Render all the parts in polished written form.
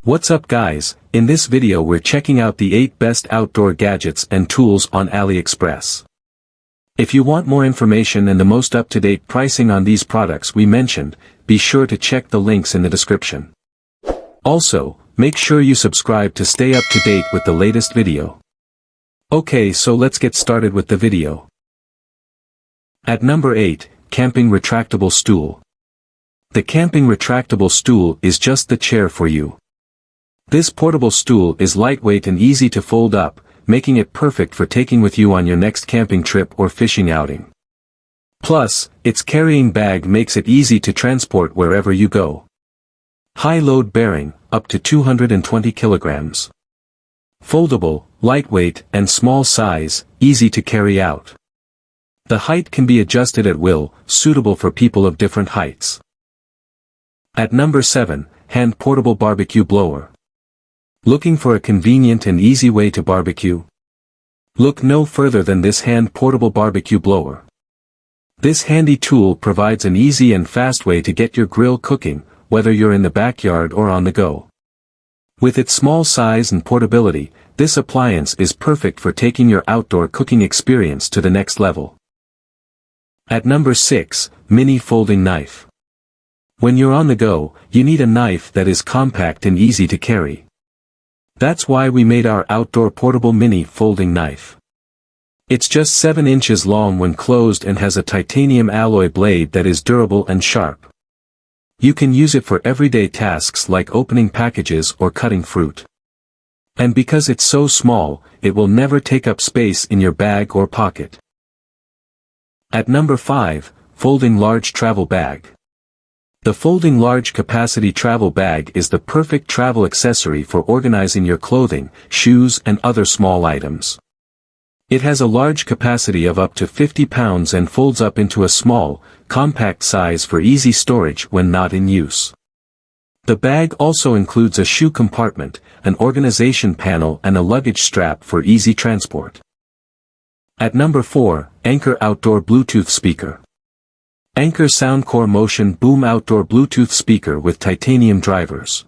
What's up guys, in this video we're checking out the 8 best outdoor gadgets and tools on Aliexpress. If you want more information and the most up-to-date pricing on these products we mentioned, be sure to check the links in the description. Also, make sure you subscribe to stay up to date with the latest video. Okay, so let's get started with the video. At number 8, Camping Retractable Stool. The Camping Retractable Stool is just the chair for you. This portable stool is lightweight and easy to fold up, making it perfect for taking with you on your next camping trip or fishing outing. Plus, its carrying bag makes it easy to transport wherever you go. High load bearing, up to 220 kilograms. Foldable, lightweight and small size, easy to carry out. The height can be adjusted at will, suitable for people of different heights. At number 7, Hand Portable Barbecue Blower. Looking for a convenient and easy way to barbecue? Look no further than this hand portable barbecue blower. This handy tool provides an easy and fast way to get your grill cooking, whether you're in the backyard or on the go. With its small size and portability, this appliance is perfect for taking your outdoor cooking experience to the next level. At number 6, Mini Folding Knife. When you're on the go, you need a knife that is compact and easy to carry. That's why we made our outdoor portable mini folding knife. It's just 7 inches long when closed and has a titanium alloy blade that is durable and sharp. You can use it for everyday tasks like opening packages or cutting fruit. And because it's so small, it will never take up space in your bag or pocket. At number 5, Folding Large Travel Bag. The folding large capacity travel bag is the perfect travel accessory for organizing your clothing, shoes and other small items. It has a large capacity of up to 50 pounds and folds up into a small, compact size for easy storage when not in use. The bag also includes a shoe compartment, an organization panel and a luggage strap for easy transport. At number 4, Anker Outdoor Bluetooth Speaker. Anker Soundcore Motion Boom Outdoor Bluetooth Speaker with titanium drivers.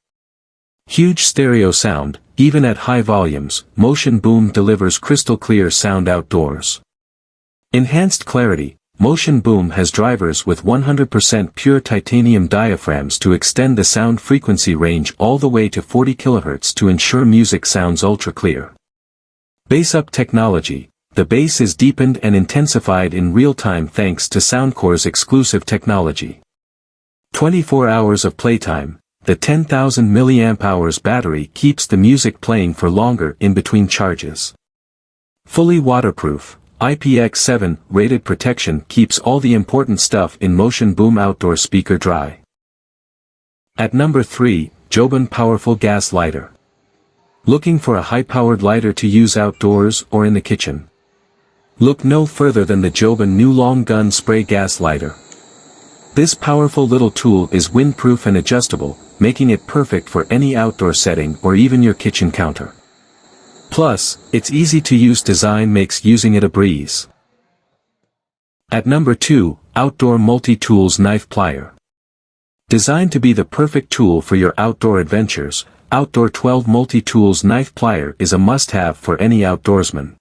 Huge stereo sound, even at high volumes, Motion Boom delivers crystal clear sound outdoors. Enhanced clarity, Motion Boom has drivers with 100% pure titanium diaphragms to extend the sound frequency range all the way to 40 kHz to ensure music sounds ultra clear. Baseus technology. The bass is deepened and intensified in real time thanks to Soundcore's exclusive technology. 24 hours of playtime, the 10,000 mAh battery keeps the music playing for longer in between charges. Fully waterproof, IPX7 rated protection keeps all the important stuff in Motion Boom outdoor speaker dry. At number 3, JOBON Powerful Gas Lighter. Looking for a high-powered lighter to use outdoors or in the kitchen? Look no further than the JOBON new long gun spray gas lighter. This powerful little tool is windproof and adjustable, making it perfect for any outdoor setting or even your kitchen counter. Plus, its easy-to-use design makes using it a breeze. At number 2, Outdoor Multi-Tools Knife Plier. Designed to be the perfect tool for your outdoor adventures, Outdoor 12 Multi-Tools Knife Plier is a must-have for any outdoorsman.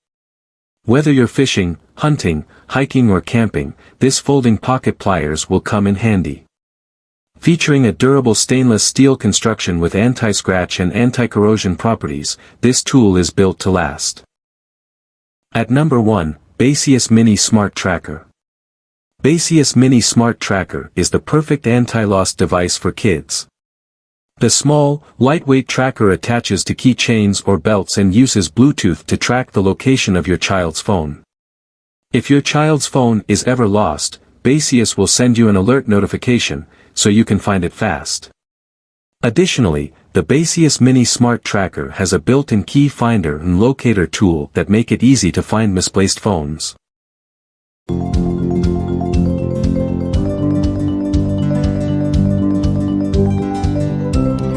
Whether you're fishing, hunting, hiking or camping, this folding pocket pliers will come in handy. Featuring a durable stainless steel construction with anti-scratch and anti-corrosion properties, this tool is built to last. At number 1, Baseus Mini Smart Tracker. Baseus Mini Smart Tracker is the perfect anti-loss device for kids. The small, lightweight tracker attaches to keychains or belts and uses Bluetooth to track the location of your child's phone. If your child's phone is ever lost, Baseus will send you an alert notification, so you can find it fast. Additionally, the Baseus Mini Smart Tracker has a built-in key finder and locator tool that make it easy to find misplaced phones.